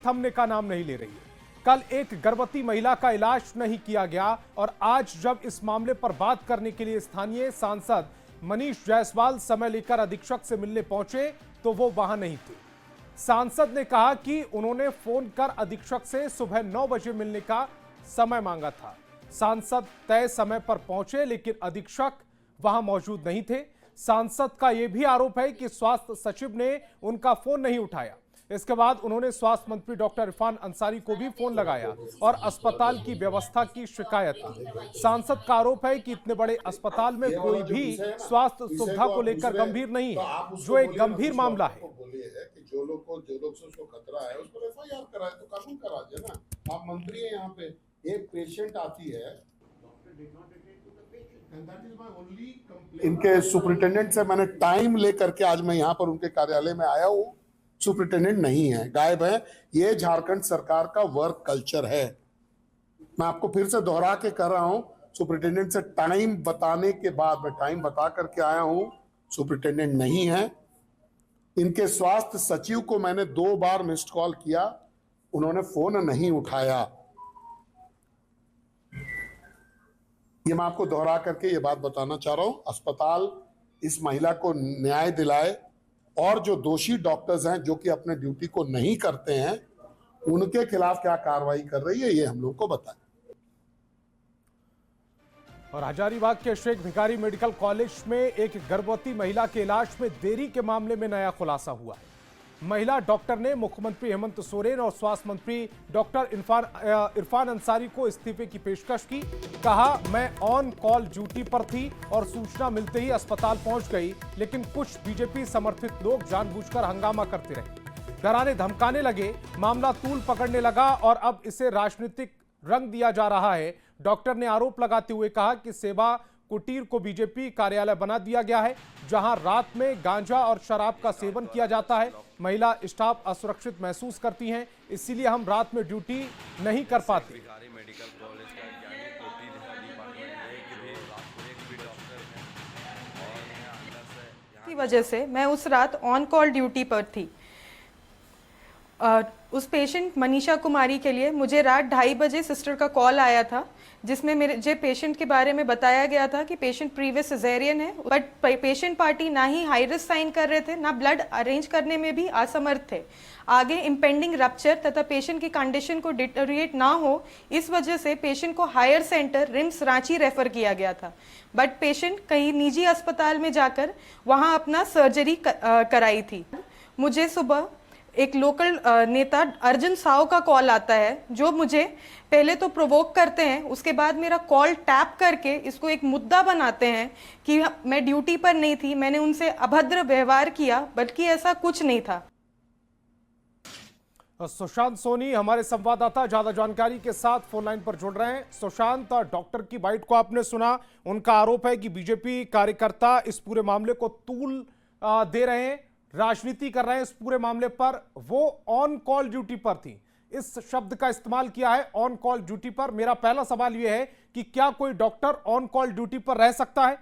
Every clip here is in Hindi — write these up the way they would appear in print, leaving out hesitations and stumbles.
थमने का नाम नहीं ले रही है। कल एक गर्भवती महिला का इलाज नहीं किया गया और आज जब इस मामले पर बात करने के लिए स्थानीय सांसद मनीष जायसवाल समय लेकर अधीक्षक से मिलने पहुंचे तो वो वहां नहीं थे। सांसद ने कहा कि उन्होंने फोन कर अधीक्षक से सुबह 9 बजे मिलने का समय मांगा था। सांसद तय समय पर पहुंचे लेकिन अधीक्षक वहां मौजूद नहीं थे। सांसद का यह भी आरोप है कि स्वास्थ्य सचिव ने उनका फोन नहीं उठाया। इसके बाद उन्होंने स्वास्थ्य मंत्री डॉक्टर इरफान अंसारी को भी फोन लगाया और अस्पताल की व्यवस्था की शिकायत की। सांसद का आरोप है कि इतने बड़े अस्पताल में कोई भी स्वास्थ्य सुविधा को लेकर गंभीर नहीं है, जो एक गंभीर मामला है। जो लोग से उसको खतरा है उसको एफआईआर कराए तो कानून करा दे ना। आप मंत्री हैं, यहाँ पे एक पेशेंट आती है, इनके सुपरिटेंडेंट से मैंने टाइम लेकर के आज मैं यहाँ पर उनके कार्यालय में आया हूँ। सुपरिटेंडेंट नहीं है, गायब है। ये झारखंड सरकार का वर्क कल्चर है। मैं आपको फिर से दोहरा के कर रहा हूँ, सुपरिटेंडेंट से टाइम बताने के बाद मैं टाइम बता करके आया हूँ, सुपरिटेंडेंट नहीं है। इनके स्वास्थ्य सचिव को मैंने 2 बार मिस्ड कॉल किया, उन्होंने फोन नहीं उठाया। ये मैं आपको दोहरा करके ये बात बताना चाह रहा हूं। अस्पताल इस महिला को न्याय दिलाए और जो दोषी डॉक्टर्स हैं जो कि अपने ड्यूटी को नहीं करते हैं, उनके खिलाफ क्या कार्रवाई कर रही है ये हम लोग को बताएं। और हजारीबाग के शेख भिखारी मेडिकल कॉलेज में एक गर्भवती महिला के इलाज में देरी के मामले में नया खुलासा हुआ है। महिला डॉक्टर ने मुख्यमंत्री हेमंत सोरेन और स्वास्थ्य मंत्री डॉक्टर इरफान अंसारी को इस्तीफे की पेशकश की। कहा, मैं ऑन कॉल ड्यूटी पर थी और सूचना मिलते ही अस्पताल पहुंच गई, लेकिन कुछ बीजेपी समर्थित लोग जानबूझकर हंगामा करते रहे, डराने धमकाने लगे। मामला तूल पकड़ने लगा और अब इसे राजनीतिक रंग दिया जा रहा है। डॉक्टर ने आरोप लगाते हुए कहा कि सेवा कुटीर को बीजेपी कार्यालय बना दिया गया है, जहां रात में गांजा और शराब का सेवन किया जाता है। महिला स्टाफ असुरक्षित महसूस करती हैं, इसीलिए हम रात में ड्यूटी नहीं कर पाते। की वजह से मैं उस रात ऑन कॉल ड्यूटी पर थी। उस पेशेंट मनीषा कुमारी के लिए मुझे रात 2:30 बजे सिस्टर का कॉल आया था, जिसमें मुझे पेशेंट के बारे में बताया गया था कि पेशेंट प्रीवियस सिजेरियन है, बट पेशेंट पार्टी ना ही हाई रिस्क साइन कर रहे थे, ना ब्लड अरेंज करने में भी असमर्थ थे। आगे इम्पेंडिंग रप्चर तथा पेशेंट की कंडीशन को डिटोरिएट ना हो, इस वजह से पेशेंट को higher centre RIMS Ranchi refer किया गया था। बट पेशेंट कहीं निजी अस्पताल में जाकर वहाँ अपना सर्जरी कराई थी। मुझे सुबह एक लोकल नेता अर्जुन साव का कॉल आता है, जो मुझे पहले तो प्रोवोक करते हैं, उसके बाद मेरा कॉल टैप करके इसको एक मुद्दा बनाते हैं कि मैं ड्यूटी पर नहीं थी, मैंने उनसे अभद्र व्यवहार किया, बल्कि ऐसा कुछ नहीं था। सुशांत सोनी हमारे संवाददाता ज्यादा जानकारी के साथ फोन लाइन पर जुड़ रहे हैं। सुशांत, डॉक्टर की बाइट को आपने सुना, उनका आरोप है कि बीजेपी कार्यकर्ता इस पूरे मामले को तूल दे रहे हैं, राजनीति कर रहे हैं इस पूरे मामले पर। वो ऑन कॉल ड्यूटी पर थी, इस शब्द का इस्तेमाल किया है, ऑन कॉल ड्यूटी पर। मेरा पहला सवाल यह है कि क्या कोई डॉक्टर ऑन कॉल ड्यूटी पर रह सकता है?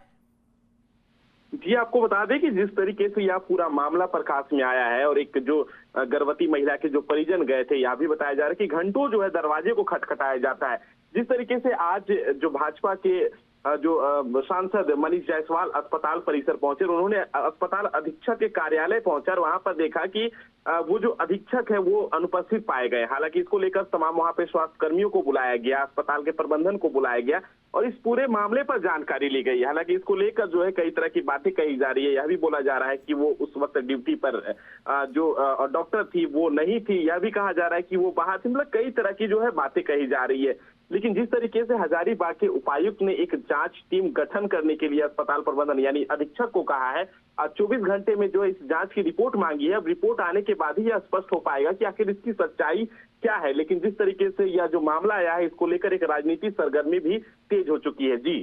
जी, आपको बता दें कि जिस तरीके से यह पूरा मामला प्रकाश में आया है और एक जो गर्भवती महिला के जो परिजन गए थे, यह भी बताया जा रहा है कि घंटों जो है दरवाजे को खटखटाया जाता है। जिस तरीके से आज जो भाजपा के जो सांसद मनीष जायसवाल अस्पताल परिसर पहुंचे, उन्होंने अस्पताल अधीक्षक के कार्यालय पहुंचा और वहां पर देखा कि वो जो अधीक्षक है वो अनुपस्थित पाए गए। हालांकि इसको लेकर तमाम वहां पे स्वास्थ्य कर्मियों को बुलाया गया, अस्पताल के प्रबंधन को बुलाया गया और इस पूरे मामले पर जानकारी ली गई। हालांकि इसको लेकर जो है कई तरह की बातें कही जा रही है। यह भी बोला जा रहा है कि वो उस वक्त ड्यूटी पर जो डॉक्टर थी वो नहीं थी। यह भी कहा जा रहा है कि वो बाहर थी। मतलब कई तरह की जो है बातें कही जा रही है। लेकिन जिस तरीके से हजारीबाग के उपायुक्त ने एक जांच टीम गठन करने के लिए अस्पताल प्रबंधन यानी अधीक्षक को कहा है, 24 घंटे में जो इस जांच की रिपोर्ट मांगी है, अब रिपोर्ट आने के बाद ही यह स्पष्ट हो पाएगा कि आखिर इसकी सच्चाई क्या है। लेकिन जिस तरीके से यह जो मामला आया है, इसको लेकर एक राजनीतिक सरगर्मी भी तेज हो चुकी है। जी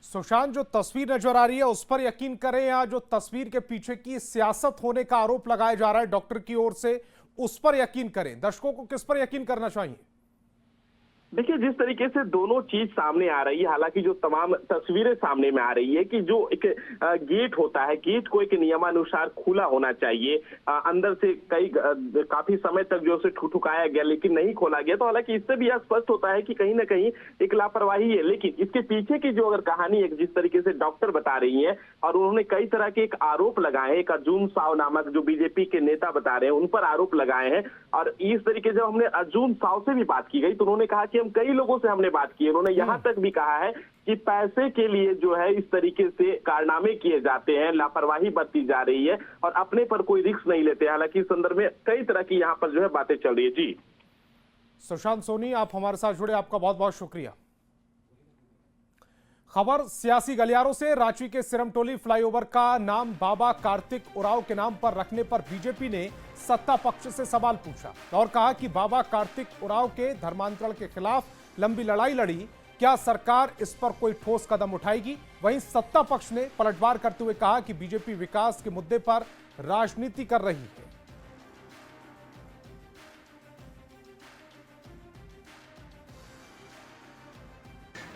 सुशांत, जो तस्वीर नजर आ रही है उस पर यकीन करें या जो तस्वीर के पीछे की सियासत होने का आरोप लगाया जा रहा है डॉक्टर की ओर से, उस पर यकीन करें? दर्शकों को किस पर यकीन करना चाहिए? देखिए, जिस तरीके से दोनों चीज सामने आ रही है, हालांकि जो तमाम तस्वीरें सामने में आ रही है कि जो एक गेट होता है, गेट को एक नियमानुसार खुला होना चाहिए। अंदर से काफी समय तक जो उसे ठुठुकाया गया लेकिन नहीं खोला गया, तो हालांकि इससे भी यह स्पष्ट होता है कि कहीं ना कहीं एक लापरवाही है। लेकिन इसके पीछे की जो अगर कहानी है, जिस तरीके से डॉक्टर बता रही है, और उन्होंने कई तरह के एक आरोप लगाए हैं, एक अर्जुन साव नामक जो बीजेपी के नेता बता रहे हैं, उन पर आरोप लगाए हैं। और इस तरीके से हमने अर्जुन साव से भी बात की गई तो उन्होंने कहा कि हम कई लोगों से हमने बात की। उन्होंने यहां तक भी कहा है कि पैसे के लिए जो है इस तरीके से कारनामे किए जाते हैं, लापरवाही बरती जा रही है और अपने पर कोई रिस्क नहीं लेते। हालांकि इस संदर्भ में कई तरह की यहां पर जो है बातें चल रही है। जी सुशांत सोनी, आप हमारे साथ जुड़े, आपका बहुत बहुत शुक्रिया। खबर सियासी गलियारों से। रांची के सिरमटोली फ्लाईओवर का नाम बाबा कार्तिक उरांव के नाम पर रखने पर बीजेपी ने सत्ता पक्ष से सवाल पूछा और कहा कि बाबा कार्तिक उरांव के धर्मांतरण के खिलाफ लंबी लड़ाई लड़ी, क्या सरकार इस पर कोई ठोस कदम उठाएगी? वहीं सत्ता पक्ष ने पलटवार करते हुए कहा कि बीजेपी विकास के मुद्दे पर राजनीति कर रही है।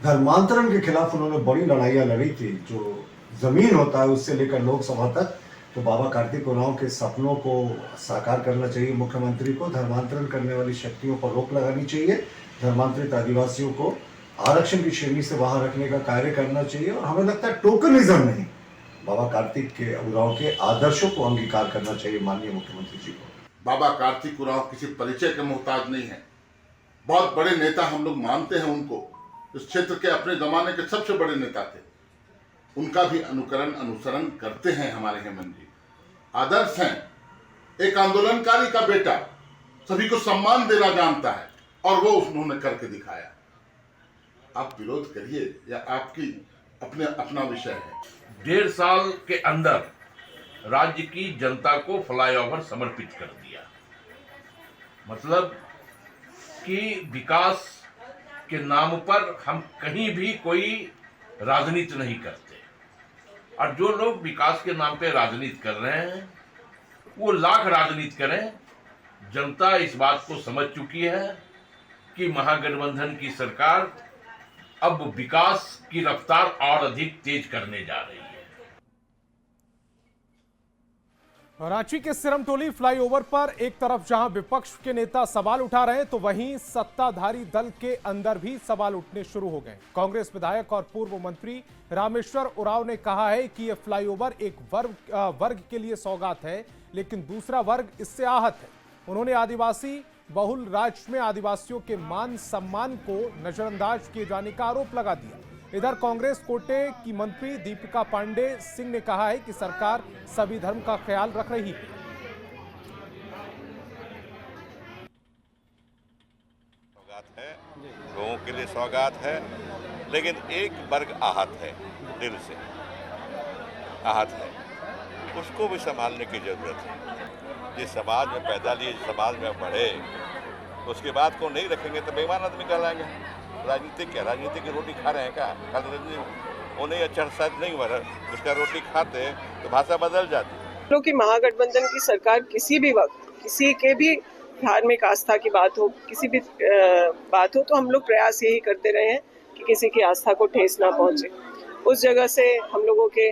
धर्मांतरण के खिलाफ उन्होंने बड़ी लड़ाइयां लड़ी थी। जो जमीन होता है उससे लेकर लोकसभा तक, तो बाबा कार्तिक उरांव के सपनों को साकार करना चाहिए। मुख्यमंत्री को धर्मांतरण करने वाली शक्तियों पर रोक लगानी चाहिए। धर्मांतरित आदिवासियों को आरक्षण की श्रेणी से बाहर रखने का कार्य करना चाहिए। और हमें लगता है टोकनिज्म नहीं, बाबा कार्तिक के उरांव के आदर्शों को अंगीकार करना चाहिए माननीय मुख्यमंत्री जी को। बाबा कार्तिक उरांव किसी परिचय के मोहताज नहीं है। बहुत बड़े नेता हम लोग मानते हैं उनको, इस क्षेत्र के अपने जमाने के सबसे बड़े नेता थे। उनका भी अनुसरण करते हैं हमारे हेमंत जी। आदर्श हैं। एक आंदोलनकारी का बेटा सभी को सम्मान देना जानता है और वो उन्होंने करके दिखाया। आप विरोध करिए या आपकी अपना विषय है। 1.5 साल के अंदर राज्य की जनता को फ्लाईओवर समर्पित कर दिया, मतलब कि विकास के नाम पर हम कहीं भी कोई राजनीति नहीं करते। और जो लोग विकास के नाम पे राजनीति कर रहे हैं वो लाख राजनीति करें, जनता इस बात को समझ चुकी है कि महागठबंधन की सरकार अब विकास की रफ्तार और अधिक तेज करने जा रही है। रांची के सिरमटोली फ्लाईओवर पर एक तरफ जहां विपक्ष के नेता सवाल उठा रहे हैं तो वहीं सत्ताधारी दल के अंदर भी सवाल उठने शुरू हो गए। कांग्रेस विधायक और पूर्व मंत्री रामेश्वर उरांव ने कहा है कि यह फ्लाईओवर एक वर्ग के लिए सौगात है, लेकिन दूसरा वर्ग इससे आहत है। उन्होंने आदिवासी बहुल राज्य में आदिवासियों के मान सम्मान को नजरअंदाज किए जाने का आरोप लगा दिया। इधर कांग्रेस कोटे की मंत्री दीपिका पांडे सिंह ने कहा है कि सरकार सभी धर्म का ख्याल रख रही है। सौगात है, लोगों के लिए सौगात है, लेकिन एक वर्ग आहत है, दिल से आहत है, उसको भी संभालने की जरूरत है। जिस समाज में पैदा लिए, जिस समाज में बढ़े, उसके बाद को नहीं रखेंगे तो बेईमान आदमी कहलाएंगे। राजनीति क्या, राजनीति की रोटी खा रहे हैं क्या? कल उन्हें अच्छा शायद नहीं हुआ, उसका रोटी खाते तो भाषा बदल जाती। लोग की महागठबंधन की सरकार किसी भी वक्त किसी के भी धार्मिक आस्था की बात हो, किसी भी बात हो, तो हम लोग प्रयास यही करते रहे हैं कि किसी की आस्था को ठेस ना पहुंचे। उस जगह से हम लोगों के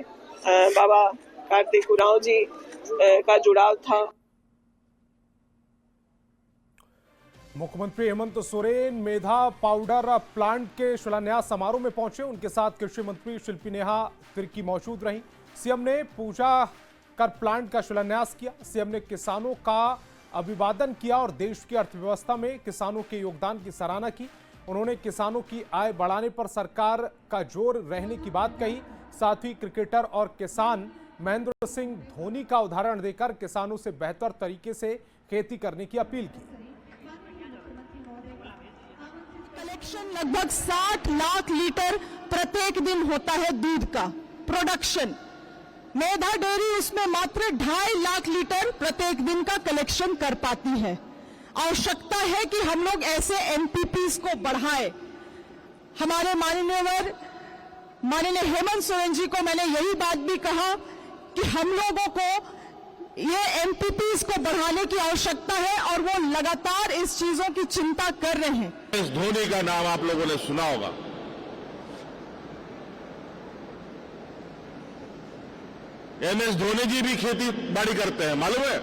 बाबा कार्तिक उरांव जी का जुड़ाव था। मुख्यमंत्री हेमंत सोरेन मेधा पाउडर प्लांट के शिलान्यास समारोह में पहुंचे। उनके साथ कृषि मंत्री शिल्पी नेहा तिर्की मौजूद रहीं। सीएम ने पूजा कर प्लांट का शिलान्यास किया। सीएम ने किसानों का अभिवादन किया और देश की अर्थव्यवस्था में किसानों के योगदान की सराहना की। उन्होंने किसानों की आय बढ़ाने पर सरकार का जोर रहने की बात कही। साथ ही क्रिकेटर और किसान महेंद्र सिंह धोनी का उदाहरण देकर किसानों से बेहतर तरीके से खेती करने की अपील की। कलेक्शन लगभग 60 लाख लीटर प्रत्येक दिन होता है दूध का प्रोडक्शन। मेधा डेयरी उसमें मात्र 2.5 लाख लीटर प्रत्येक दिन का कलेक्शन कर पाती है। आवश्यकता है कि हम लोग ऐसे एमपीपीज को बढ़ाएं। हमारे माननीय हेमंत सोरेन जी को मैंने यही बात भी कहा कि हम लोगों को ये एमपीपीज को बढ़ाने की आवश्यकता है और वो लगातार इस चीजों की चिंता कर रहे हैं। इस धोनी का नाम आप लोगों ने सुना होगा। एमएस धोनी जी भी खेती बाड़ी करते हैं, मालूम है?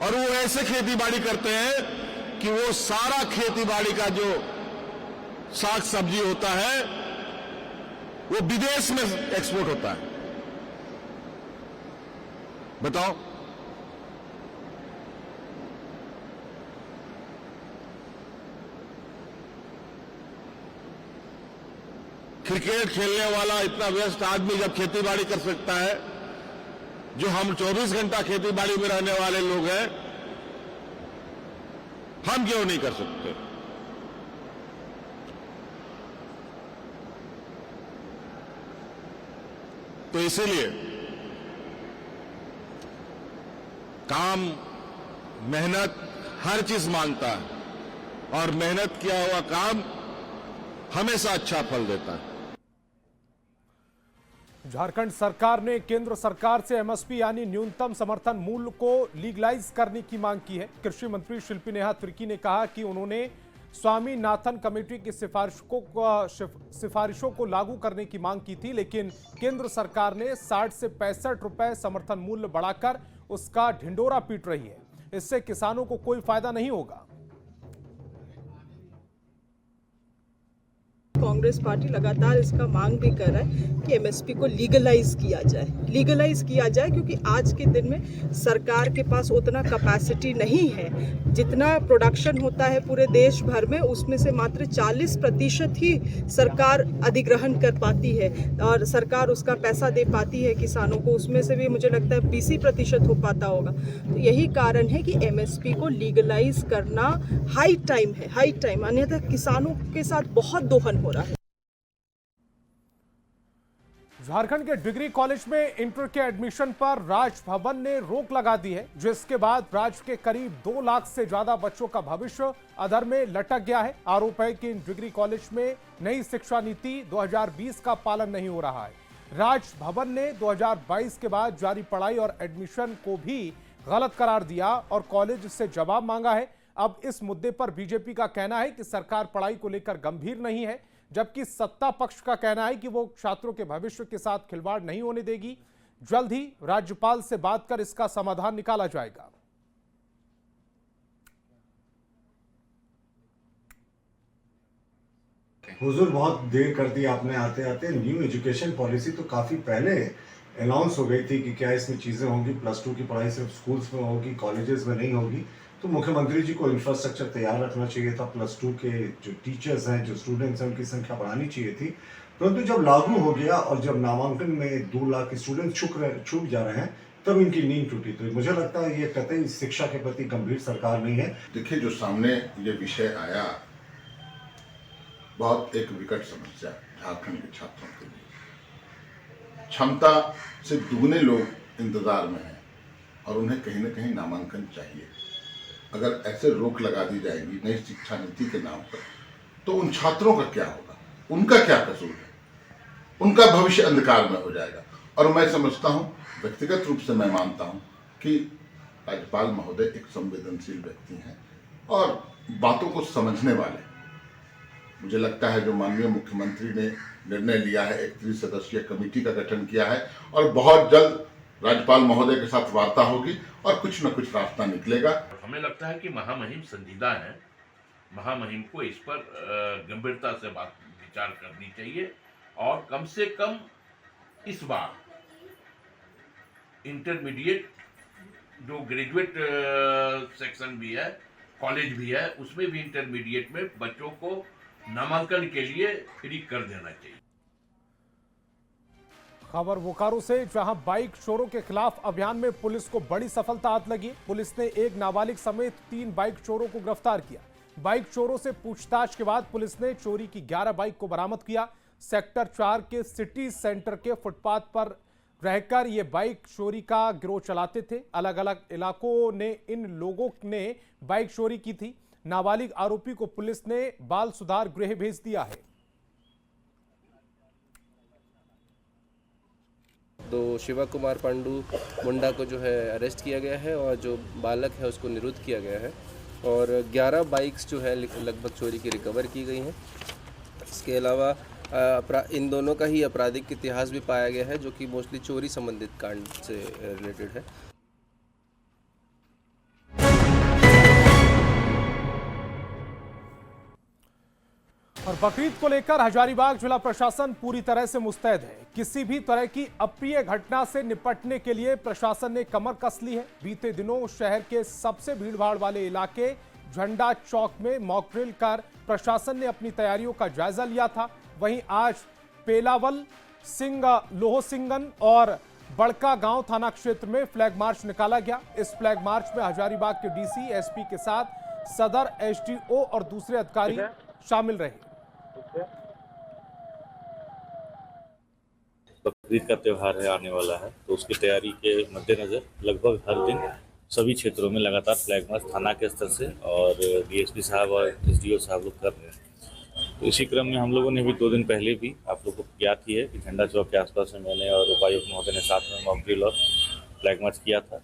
और वो ऐसे खेती बाड़ी करते हैं कि वो सारा खेती बाड़ी का जो साग सब्जी होता है वो विदेश में एक्सपोर्ट होता है। बताओ, क्रिकेट खेलने वाला इतना व्यस्त आदमी जब खेती बाड़ी कर सकता है, जो हम 24 घंटा खेती बाड़ी में रहने वाले लोग हैं, हम क्यों नहीं कर सकते? तो इसीलिए काम, मेहनत हर चीज मांगता है और मेहनत किया हुआ काम हमेशा अच्छा फल देता है। झारखंड सरकार ने केंद्र सरकार से एमएसपी यानी न्यूनतम समर्थन मूल्य को लीगलाइज करने की मांग की है। कृषि मंत्री शिल्पी नेहा तिर्की ने कहा कि उन्होंने स्वामीनाथन कमेटी की सिफारिशों को लागू करने की मांग की थी, लेकिन केंद्र सरकार ने 60 से 65 रुपए समर्थन मूल्य बढ़ाकर उसका ढिंडोरा पीट रही है। इससे किसानों को कोई फायदा नहीं होगा। कांग्रेस पार्टी लगातार इसका मांग भी कर रहा है कि एमएसपी को लीगलाइज किया जाए, क्योंकि आज के दिन में सरकार के पास उतना कैपेसिटी नहीं है। जितना प्रोडक्शन होता है पूरे देश भर में, उसमें से मात्र 40% ही सरकार अधिग्रहण कर पाती है और सरकार उसका पैसा दे पाती है किसानों को। उसमें से भी मुझे लगता है 20% हो पाता होगा। तो यही कारण है कि एमएसपी को लीगलाइज करना हाई टाइम, अन्यथा किसानों के साथ बहुत दोहन हो रहा है। झारखंड के डिग्री कॉलेज में इंटर के एडमिशन पर राजभवन ने रोक लगा दी है, जिसके बाद राज्य के करीब 2 लाख से ज्यादा बच्चों का भविष्य अधर में लटक गया है। आरोप है कि इन डिग्री कॉलेज में नई शिक्षा नीति 2020 का पालन नहीं हो रहा है। राजभवन ने 2022 के बाद जारी पढ़ाई और एडमिशन को भी गलत करार दिया और कॉलेज से जवाब मांगा है। अब इस मुद्दे पर बीजेपी का कहना है कि सरकार पढ़ाई को लेकर गंभीर नहीं है, जबकि सत्ता पक्ष का कहना है कि वो छात्रों के भविष्य के साथ खिलवाड़ नहीं होने देगी। जल्द ही राज्यपाल से बात कर इसका समाधान निकाला जाएगा। हुजूर, बहुत देर कर दी आपने आते आते। न्यू एजुकेशन पॉलिसी तो काफी पहले अनाउंस हो गई थी कि क्या इसमें चीजें होंगी। +2 की पढ़ाई सिर्फ स्कूल्स में होगी, कॉलेजेस में नहीं होगी। तो मुख्यमंत्री जी को इंफ्रास्ट्रक्चर तैयार रखना चाहिए था। +2 के जो टीचर्स हैं, जो स्टूडेंट्स हैं, उनकी संख्या बढ़ानी चाहिए थी। परंतु जब लागू हो गया और जब नामांकन में 2 लाख स्टूडेंट छूट जा रहे हैं, तब इनकी नींद टूटी। तो मुझे लगता है ये कतई शिक्षा के प्रति गंभीर सरकार नहीं है। देखिए, जो सामने ये विषय आया, बहुत एक विकट समस्या झारखंड के छात्रों के लिए। क्षमता से दुगने लोग इंतजार में हैं और उन्हें कहीं ना कहीं नामांकन चाहिए। अगर ऐसे रोक लगा दी जाएगी नई शिक्षा नीति के नाम पर, तो उन छात्रों का क्या होगा? उनका क्या कसूर है? उनका भविष्य अंधकार में हो जाएगा। और मैं समझता हूं, व्यक्तिगत रूप से मैं मानता हूं कि राज्यपाल महोदय एक संवेदनशील व्यक्ति हैं और बातों को समझने वाले। मुझे लगता है जो माननीय मुख्यमंत्री ने निर्णय लिया है, एक 3 सदस्यीय कमेटी का गठन किया है और बहुत जल्द राज्यपाल महोदय के साथ वार्ता होगी और कुछ न कुछ रास्ता निकलेगा। हमें लगता है कि महामहिम संजीदा है। महामहिम को इस पर गंभीरता से विचार करनी चाहिए और कम से कम इस बार इंटरमीडिएट जो ग्रेजुएट सेक्शन भी है, कॉलेज भी है, उसमें भी इंटरमीडिएट में बच्चों को नामांकन के लिए फ्री कर देना चाहिए। खबर बोकारो से, जहां बाइक चोरों के खिलाफ अभियान में पुलिस को बड़ी सफलता हाथ लगी। पुलिस ने एक नाबालिग समेत 3 बाइक चोरों को गिरफ्तार किया। बाइक चोरों से पूछताछ के बाद पुलिस ने चोरी की 11 बाइक को बरामद किया। सेक्टर 4 के सिटी सेंटर के फुटपाथ पर रहकर ये बाइक चोरी का गिरोह चलाते थे। अलग अलग इलाकों ने इन लोगों ने बाइक चोरी की थी। नाबालिग आरोपी को पुलिस ने बाल सुधार गृह भेज दिया है। तो शिवा कुमार पांडु मुंडा को जो है अरेस्ट किया गया है और जो बालक है उसको निरुद्ध किया गया है और 11 बाइक्स जो है लगभग चोरी की रिकवर की गई हैं। इसके अलावा इन दोनों का ही आपराधिक इतिहास भी पाया गया है जो कि मोस्टली चोरी संबंधित कांड से रिलेटेड है। और बकरीद को लेकर हजारीबाग जिला प्रशासन पूरी तरह से मुस्तैद है। किसी भी तरह की अप्रिय घटना से निपटने के लिए प्रशासन ने कमर कस ली है। बीते दिनों शहर के सबसे भीड़भाड़ वाले इलाके झंडा चौक में मॉक ड्रिल कर प्रशासन ने अपनी तैयारियों का जायजा लिया था। वहीं आज पेलावल, लोहसिंगन और बड़का गांव थाना क्षेत्र में फ्लैग मार्च निकाला गया। इस फ्लैग मार्च में हजारीबाग के डीसी, एसपी के साथ सदर, एसडीओ और दूसरे अधिकारी शामिल रहे। बकरीद का त्यौहार है आने वाला है, तो उसकी तैयारी के मद्देनजर लगभग हर दिन सभी क्षेत्रों में लगातार फ्लैग मार्च थाना के स्तर से और डीएसपी साहब और एसडीओ साहब लोग कर रहे हैं। तो इसी क्रम में हम लोगों ने भी 2 दिन पहले भी, आप लोगों को ज्ञात ही है कि झंडा चौक के आसपास में मैंने और उपायुक्त महोदय ने साथ में मॉक ड्रिल और फ्लैग मार्च किया था।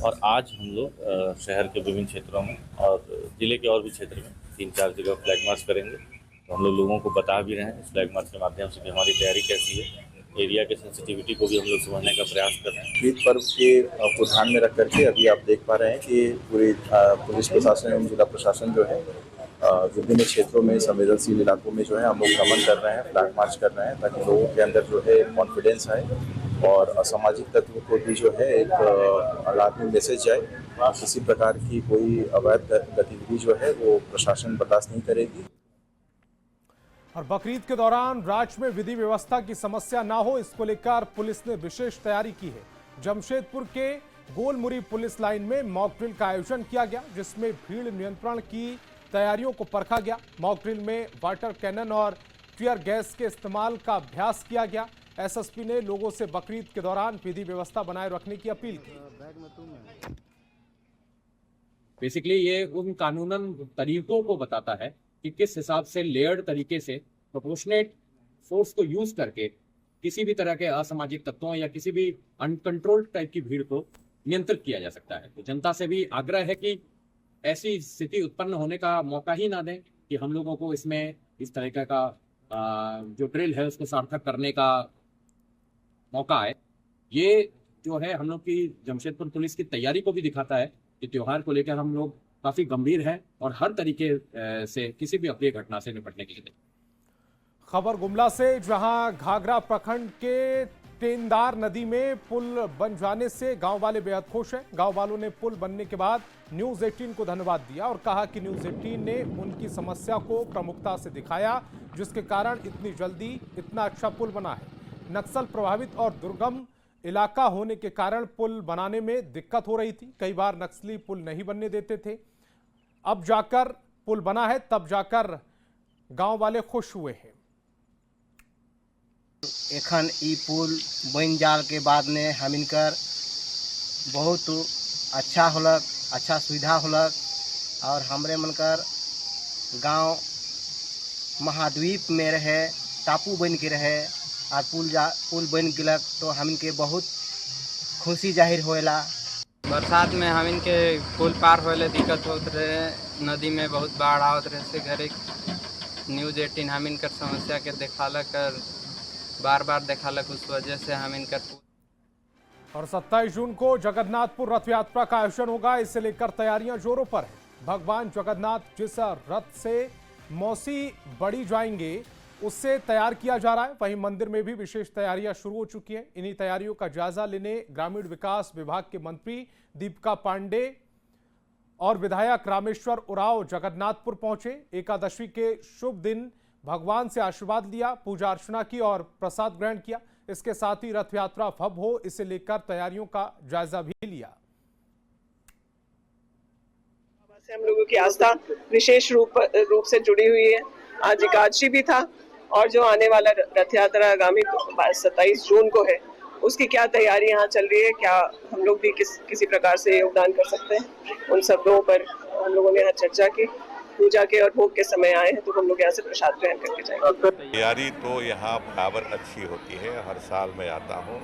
और आज हम लोग शहर के विभिन्न क्षेत्रों में और जिले के और भी क्षेत्र में 3-4 जगह फ्लैग मार्च करेंगे। तो हम लोगों को बता भी रहे हैं इस फ्लैग मार्च के माध्यम से कि हमारी तैयारी कैसी है, एरिया के सेंसिटिविटी को भी हम लोग समझने का प्रयास कर रहे हैं। ईद पर्व के को ध्यान में रख करके अभी आप देख पा रहे हैं कि पूरी पुलिस प्रशासन एवं जिला प्रशासन जो है विभिन्न क्षेत्रों में संवेदनशील इलाकों में जो है हम लोग भ्रमण कर रहे हैं, फ्लैग मार्च कर रहे हैं, ताकि लोगों के अंदर जो है कॉन्फिडेंस आए और असामाजिक तत्व को भी जो है एक अलार्मिंग मैसेज जाए। किसी प्रकार की कोई अवैध गतिविधि जो है वो प्रशासन बर्दाश्त नहीं करेगी। और बकरीद के दौरान राज्य में विधि व्यवस्था की समस्या ना हो, इसको लेकर पुलिस ने विशेष तैयारी की है। जमशेदपुर के गोलमुरी पुलिस लाइन में मॉक ड्रिल का आयोजन किया गया, जिसमें भीड़ नियंत्रण की तैयारियों को परखा गया। मॉक ड्रिल में वाटर कैनन और टीयर गैस के इस्तेमाल का अभ्यास किया गया। एसएसपी ने लोगों से बकरीद के दौरान विधि व्यवस्था बनाए रखने की अपील की। बेसिकली ये उन कानूनन तरीकों को बताता है कि किस हिसाब से लेयर्ड तरीके से प्रोपोर्शनेट फोर्स को यूज करके किसी भी तरह के असामाजिक तत्वों या किसी भी अनकंट्रोल्ड टाइप की भीड़ को नियंत्रित किया जा सकता है। तो जनता से भी आग्रह है कि ऐसी स्थिति उत्पन्न होने का मौका ही ना दें कि हम लोगों को इसमें इस तरीके का जो ड्रिल है उसको सार्थक करने का मौका आए। ये जो है हम लोग की जमशेदपुर पुलिस की तैयारी को भी दिखाता है कि त्योहार को लेकर हम लोग काफी गंभीर हैं और हर तरीके से किसी भी अप्रिय घटना से निपटने के लिए। खबर गुमला से, जहां घाघरा प्रखंड के टेंदार नदी में पुल बन जाने से गांव वाले बेहद खुश हैं। गांव वालों ने पुल बनने के बाद न्यूज़ 18 को धन्यवाद दिया और कहा कि न्यूज़ 18 ने उनकी समस्या को प्रमुखता से दिखाया, जिसके कारण इतनी जल्दी इतना अच्छा पुल बना है। नक्सल प्रभावित और दुर्गम इलाका होने के कारण पुल बनाने में दिक्कत हो रही थी। कई बार नक्सली पुल नहीं बनने देते थे। अब जाकर पुल बना है, तब जाकर गांव वाले खुश हुए हैं। एखन ई पुल बन जाल के बाद ने हमिनकर बहुत अच्छा होलक, अच्छा सुविधा होलक और हमरे मनकर गांव महाद्वीप में रहे, टापू बन के रहे और पुल बन गलक तो हम के बहुत खुशी जाहिर होएला। बरसात में हम के पुल पार होले दिक्कत होत रहे, नदी में बहुत बाढ़ आवत रहे से घरे न्यूज़ 18 हम इनकर समस्या के दिखालक और बार बार दिखालक, उस वजह से हम इनकर। और 27 जून को जगन्नाथपुर रथ यात्रा का आयोजन होगा, इसे लेकर तैयारियां जोरों पर है। भगवान जगन्नाथ जिस रथ से मौसी बड़ी जाएंगे उससे तैयार किया जा रहा है। वहीं मंदिर में भी विशेष तैयारियां शुरू हो चुकी हैं। इन्हीं तैयारियों का जायजा लेने ग्रामीण विकास विभाग के मंत्री दीपिका पांडे और विधायक रामेश्वर उरांव जगन्नाथपुर पहुंचे। एकादशी के शुभ दिन भगवान से आशीर्वाद लिया, पूजा अर्चना की और प्रसाद ग्रहण किया। इसके साथ ही रथ यात्रा भव्य हो, इसे लेकर तैयारियों का जायजा भी लिया। हम लोगों की आस्था विशेष रूप से जुड़ी हुई है। आज एकादशी भी था और जो आने वाला रथ यात्रा आगामी 27 जून को है, उसकी क्या तैयारी यहाँ चल रही है, क्या हम लोग भी किसी प्रकार से योगदान कर सकते हैं, उन सबों पर हम लोगों ने यहाँ चर्चा की। पूजा के और भोग के समय आए हैं तो हम लोग यहाँ से प्रसाद ग्रहण करके जाएंगे। तैयारी तो यहाँ बराबर अच्छी होती है, हर साल मैं आता हूँ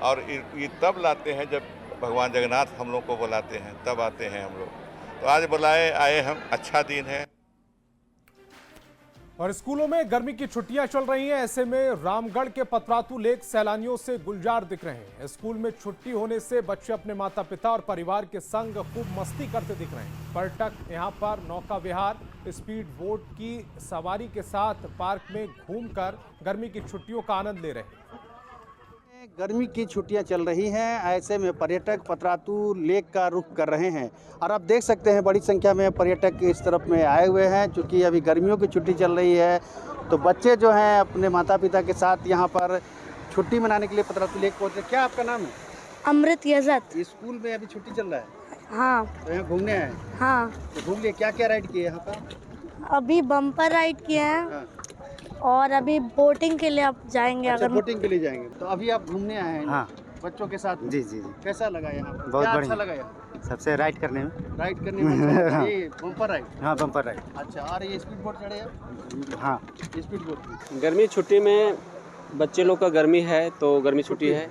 और ये तब लाते हैं जब भगवान जगन्नाथ हम लोग को बुलाते हैं, तब आते हैं हम लोग। तो आज आए हम, अच्छा दिन है। और स्कूलों में गर्मी की छुट्टियां चल रही हैं, ऐसे में रामगढ़ के पतरातू लेक सैलानियों से गुलजार दिख रहे हैं। स्कूल में छुट्टी होने से बच्चे अपने माता पिता और परिवार के संग खूब मस्ती करते दिख रहे हैं। पर्यटक यहां पर नौका विहार, स्पीड बोट की सवारी के साथ पार्क में घूमकर गर्मी की छुट्टियों का आनंद ले रहे हैं। गर्मी की छुट्टियां चल रही हैं, ऐसे में पर्यटक पतरातू लेक का रुख कर रहे हैं और आप देख सकते हैं बड़ी संख्या में पर्यटक इस तरफ में आए हुए हैं। चूँकि अभी गर्मियों की छुट्टी चल रही है तो बच्चे जो हैं अपने माता पिता के साथ यहाँ पर छुट्टी मनाने के लिए पतरातू लेक पहुँचे। क्या आपका नाम है? अमृत यजत। स्कूल में अभी छुट्टी चल रहा है? हाँ। तो यहाँ घूमने आए? हाँ। तो घूम लिए, क्या क्या राइड किए यहाँ पर? अभी बम्पर राइड किए हैं। हाँ। और अभी बोटिंग के लिए आप जाएंगे? अच्छा, अगर बोटिंग के लिए जाएंगे। तो अभी आप घूमने आए हैं? हाँ। बच्चों के साथ? जी जी जी। कैसा लगा यहाँ पर? बहुत क्या बढ़िया। अच्छा लगा यहाँ? सबसे राइड करने में। राइड करने में अच्छा। ये बम्पर राइड? हाँ, बम्पर राइड। अच्छा, और ये स्पीड बोट चढ़े हैं? हाँ, स्पीड बोट। गर्मी छुट्टी में बच्चे लोग का गर्मी है तो गर्मी छुट्टी है,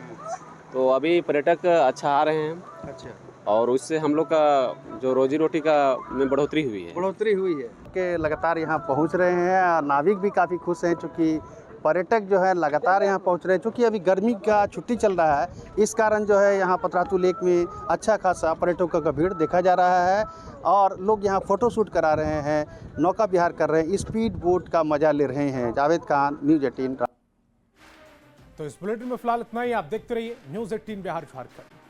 तो अभी पर्यटक अच्छा आ रहे हैं। अच्छा। और उससे हम लोग का जो रोजी रोटी का में बढ़ोतरी हुई है। बढ़ोतरी हुई है कि लगातार यहाँ पहुँच रहे हैं और नाविक भी काफ़ी खुश हैं चूँकि पर्यटक जो है लगातार यहाँ पहुँच रहे हैं। चूँकि अभी गर्मी का छुट्टी चल रहा है, इस कारण जो है यहाँ पतरातू लेक में अच्छा खासा पर्यटकों का भीड़ देखा जा रहा है और लोग यहाँ फ़ोटो शूट करा रहे हैं, नौका विहार कर रहे हैं, स्पीड बोट का मज़ा ले रहे हैं। जावेद खान, न्यूज़ 18। तो इस बुलेटिन में फिलहाल इतना ही। आप देखते रहिए न्यूज़ 18 बिहार झारखंड।